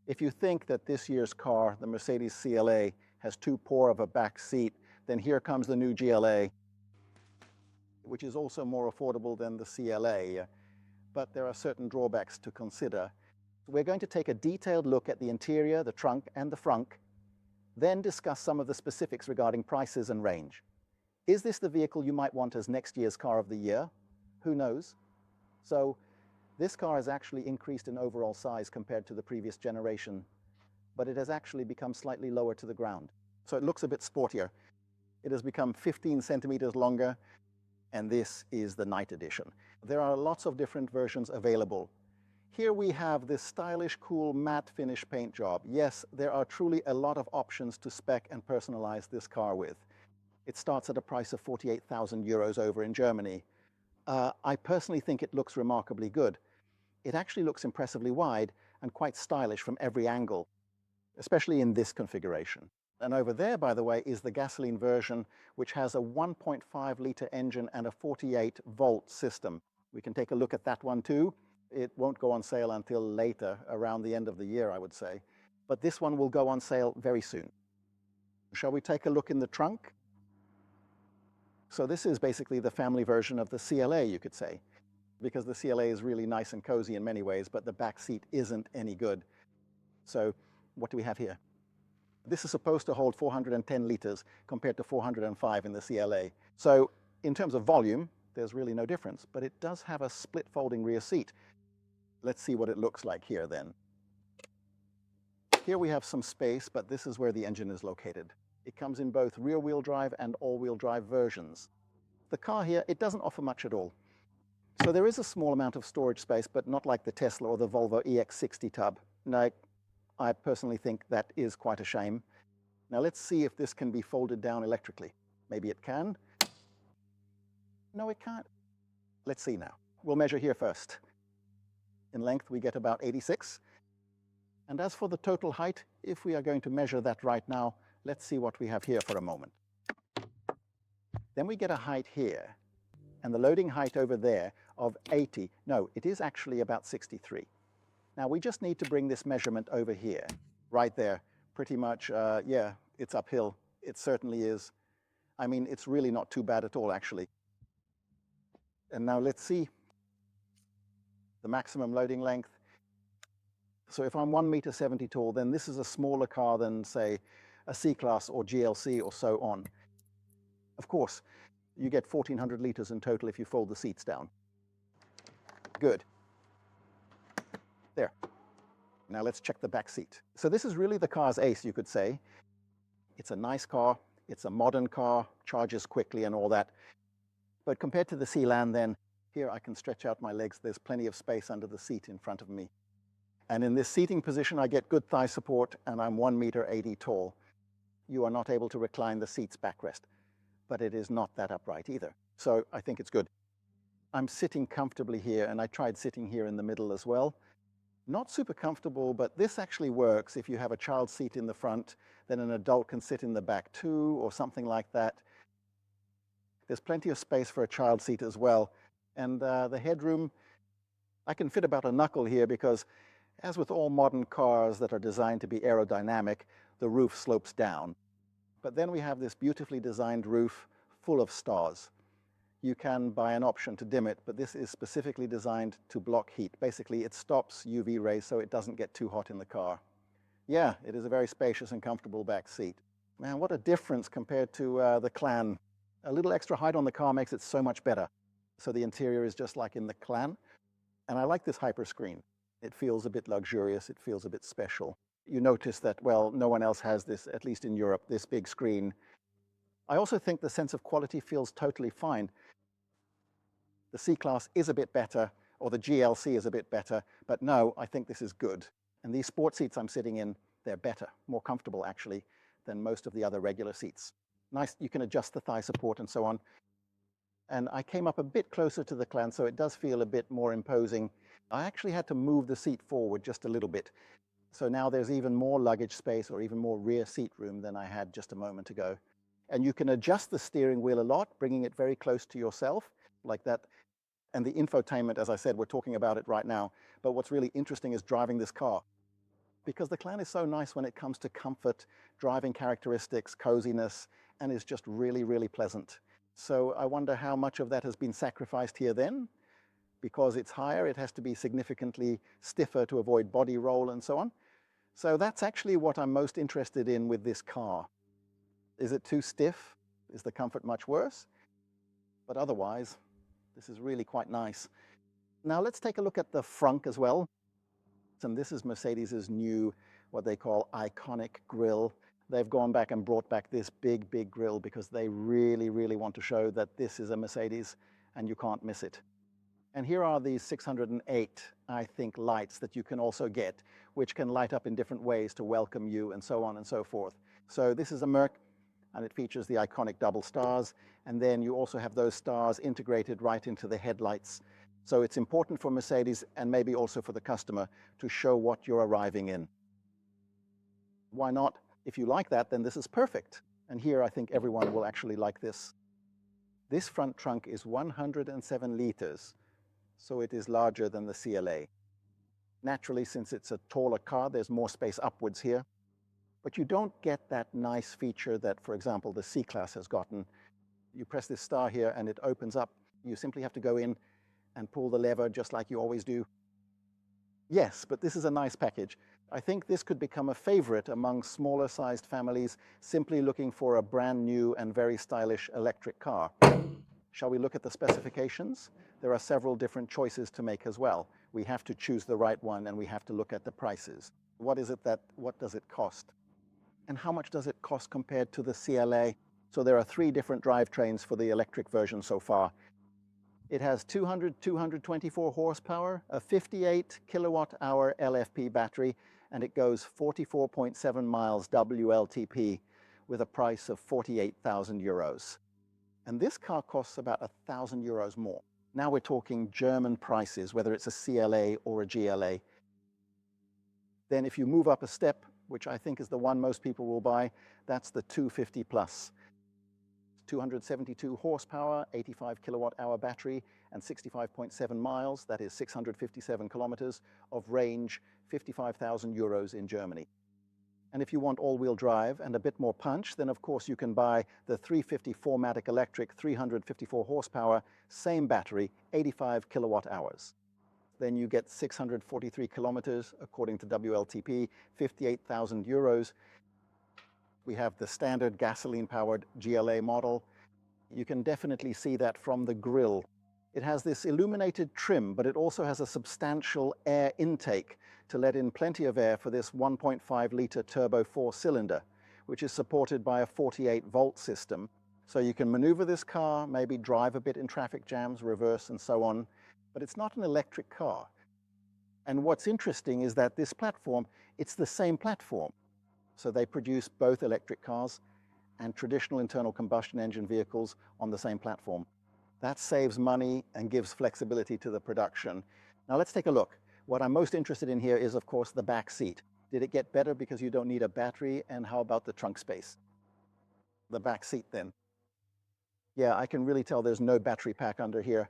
If you think that this year's car, the Mercedes CLA, has too poor of a back seat, then here comes the new GLA, which is also more affordable than the CLA, but there are certain drawbacks to consider. We're going to take a detailed look at the interior, the trunk, and the frunk, then discuss some of the specifics regarding prices and range. Is this the vehicle you might want as next year's car of the year? Who knows? So this car has actually increased in overall size compared to the previous generation, but it has actually become slightly lower to the ground. So it looks a bit sportier. It has become 15 centimeters longer, and this is the night edition. There are lots of different versions available. Here we have this stylish, cool matte finish paint job. Yes, there are truly a lot of options to spec and personalize this car with. It starts at a price of 48,000 euros over in Germany. I personally think it looks remarkably good. It actually looks impressively wide and quite stylish from every angle, especially in this configuration. And over there, by the way, is the gasoline version, which has a 1.5-liter engine and a 48-volt system. We can take a look at that one too. It won't go on sale until later, around the end of the year, I would say. But this one will go on sale very soon. Shall we take a look in the trunk? So this is basically the family version of the CLA, you could say, because the CLA is really nice and cozy in many ways, but the back seat isn't any good. So what do we have here? This is supposed to hold 410 liters compared to 405 in the CLA. So in terms of volume, there's really no difference, but it does have a split folding rear seat. Let's see what it looks like here then. Here we have some space, but this is where the engine is located. It comes in both rear-wheel drive and all-wheel drive versions. The car here, it doesn't offer much at all. So there is a small amount of storage space, but not like the Tesla or the Volvo EX60 tub. No, I personally think that is quite a shame. Now let's see if this can be folded down electrically. Maybe it can. No, it can't. Let's see now. We'll measure here first. In length, we get about 86. And as for the total height, if we are going to measure that right now, let's see what we have here for a moment. Then we get a height here, and the loading height over there of 80. No, it is actually about 63. Now we just need to bring this measurement over here, right there. Pretty much, yeah, it's uphill. It certainly is. I mean, it's really not too bad at all, actually. And now let's see the maximum loading length. So if I'm 1.70 meters tall, then this is a smaller car than, say, a C-Class or GLC or so on. Of course, you get 1,400 liters in total if you fold the seats down. Good. There. Now let's check the back seat. So this is really the car's ace, you could say. It's a nice car. It's a modern car, charges quickly and all that. But compared to the Sedan, then, here I can stretch out my legs. There's plenty of space under the seat in front of me. And in this seating position, I get good thigh support, and I'm 1.80 meters tall. You are not able to recline the seat's backrest, but it is not that upright either. So I think it's good. I'm sitting comfortably here, and I tried sitting here in the middle as well. Not super comfortable, but this actually works. If you have a child seat in the front, then an adult can sit in the back too, or something like that. There's plenty of space for a child seat as well. And the headroom, I can fit about a knuckle here because, as with all modern cars that are designed to be aerodynamic, the roof slopes down. But then we have this beautifully designed roof full of stars. You can buy an option to dim it, but this is specifically designed to block heat. Basically, it stops UV rays so it doesn't get too hot in the car. Yeah, it is a very spacious and comfortable back seat. Man, what a difference compared to the Clan. A little extra height on the car makes it so much better. So the interior is just like in the Clan. And I like this hyper screen. It feels a bit luxurious. It feels a bit special. You notice that, well, no one else has this, at least in Europe, this big screen. I also think the sense of quality feels totally fine. The C-Class is a bit better, or the GLC is a bit better, but no, I think this is good. And these sport seats I'm sitting in, they're better, more comfortable actually, than most of the other regular seats. Nice, you can adjust the thigh support and so on. And I came up a bit closer to the Clan, so it does feel a bit more imposing. I actually had to move the seat forward just a little bit. So now there's even more luggage space or even more rear seat room than I had just a moment ago. And you can adjust the steering wheel a lot, bringing it very close to yourself, like that. And the infotainment, as I said, we're talking about it right now. But what's really interesting is driving this car. because the CLA is so nice when it comes to comfort, driving characteristics, coziness, and is just really, really pleasant. So I wonder how much of that has been sacrificed here then. Because it's higher, it has to be significantly stiffer to avoid body roll and so on. So that's actually what I'm most interested in with this car. Is it too stiff? Is the comfort much worse? But otherwise, this is really quite nice. Now let's take a look at the Frunk as well. And this is Mercedes's new, what they call iconic grille. They've gone back and brought back this big, big grille because they really, really want to show that this is a Mercedes and you can't miss it. And here are these 608, I think, lights that you can also get, which can light up in different ways to welcome you and so on and so forth. So this is a Merc, and it features the iconic double stars. And then you also have those stars integrated right into the headlights. So it's important for Mercedes and maybe also for the customer to show what you're arriving in. Why not? If you like that, then this is perfect. And here I think everyone will actually like this. This front trunk is 107 liters. So it is larger than the CLA. Naturally, since it's a taller car, there's more space upwards here. But you don't get that nice feature that, for example, the C-Class has gotten. You press this star here and it opens up. You simply have to go in and pull the lever just like you always do. Yes, but this is a nice package. I think this could become a favorite among smaller sized families simply looking for a brand new and very stylish electric car. Shall we look at the specifications? There are several different choices to make as well. We have to choose the right one and we have to look at the prices. What does it cost? And how much does it cost compared to the CLA? So there are 3 different drivetrains for the electric version so far. It has 224 horsepower, a 58 kilowatt hour LFP battery, and it goes 44.7 miles WLTP with a price of 48,000 euros. And this car costs about 1,000 euros more. Now we're talking German prices, whether it's a CLA or a GLA. Then if you move up a step, which I think is the one most people will buy, that's the 250 plus. 272 horsepower, 85 kilowatt hour battery, and 65.7 miles, that is 657 kilometers of range, 55,000 euros in Germany. And if you want all-wheel drive and a bit more punch, then of course you can buy the 350 4MATIC electric, 354 horsepower, same battery, 85 kilowatt hours. Then you get 643 kilometers according to WLTP, 58,000 euros. We have the standard gasoline-powered GLA model. You can definitely see that from the grille. It has this illuminated trim, but it also has a substantial air intake to let in plenty of air for this 1.5-liter turbo 4-cylinder, which is supported by a 48-volt system. So you can maneuver this car, maybe drive a bit in traffic jams, reverse and so on, but it's not an electric car. And what's interesting is that this platform, it's the same platform. So they produce both electric cars and traditional internal combustion engine vehicles on the same platform. That saves money and gives flexibility to the production. Now let's take a look. What I'm most interested in here is, of course, the back seat. Did it get better because you don't need a battery? And how about the trunk space? The back seat then. Yeah, I can really tell there's no battery pack under here.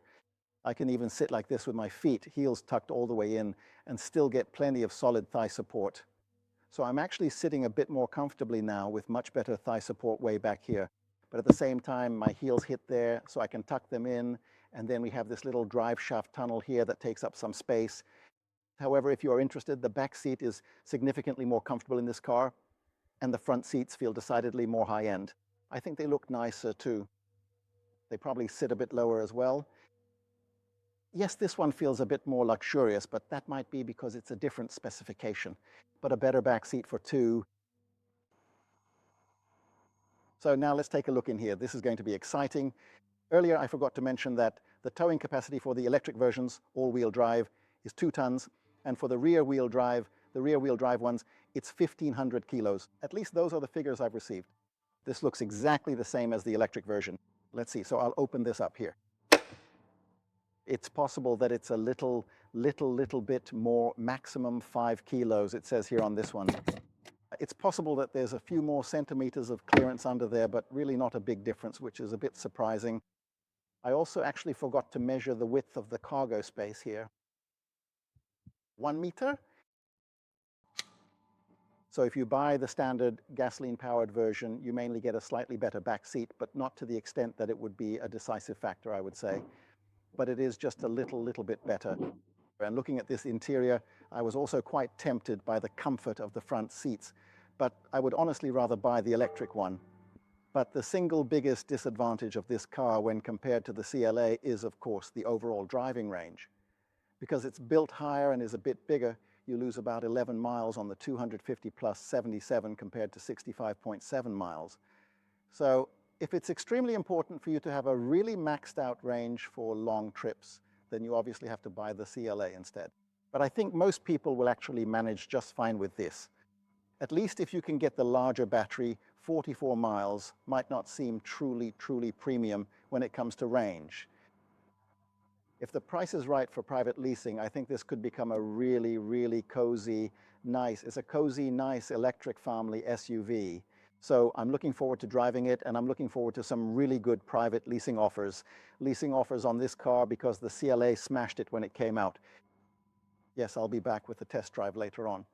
I can even sit like this with my feet, heels tucked all the way in, and still get plenty of solid thigh support. So I'm actually sitting a bit more comfortably now with much better thigh support way back here. But at the same time, my heels hit there, so I can tuck them in. And then we have this little drive shaft tunnel here that takes up some space. However, if you're interested, the back seat is significantly more comfortable in this car, and the front seats feel decidedly more high-end. I think they look nicer too. They probably sit a bit lower as well. Yes, this one feels a bit more luxurious, but that might be because it's a different specification, but a better back seat for 2. So now let's take a look in here. This is going to be exciting. Earlier, I forgot to mention that the towing capacity for the electric versions, all-wheel drive, is 2 tons. And for the rear-wheel drive ones, it's 1,500 kilos. At least those are the figures I've received. This looks exactly the same as the electric version. Let's see, so I'll open this up here. It's possible that it's a little bit more, maximum 5 kilos, it says here on this one. It's possible that there's a few more centimeters of clearance under there, but really not a big difference, which is a bit surprising. I also actually forgot to measure the width of the cargo space here. 1 meter. So if you buy the standard gasoline-powered version, you mainly get a slightly better back seat, but not to the extent that it would be a decisive factor, I would say. But it is just a little bit better. And looking at this interior, I was also quite tempted by the comfort of the front seats, but I would honestly rather buy the electric one. But the single biggest disadvantage of this car when compared to the CLA is, of course, the overall driving range. Because it's built higher and is a bit bigger, you lose about 11 miles on the 250 plus 77 compared to 65.7 miles. So if it's extremely important for you to have a really maxed out range for long trips, then you obviously have to buy the CLA instead. But I think most people will actually manage just fine with this. At least if you can get the larger battery, 44 miles might not seem truly premium when it comes to range. If the price is right for private leasing, I think this could become a really cozy, nice, it's a cozy, nice electric family SUV. So I'm looking forward to driving it, and I'm looking forward to some really good private leasing offers. Leasing offers on this car because the CLA smashed it when it came out. Yes, I'll be back with the test drive later on.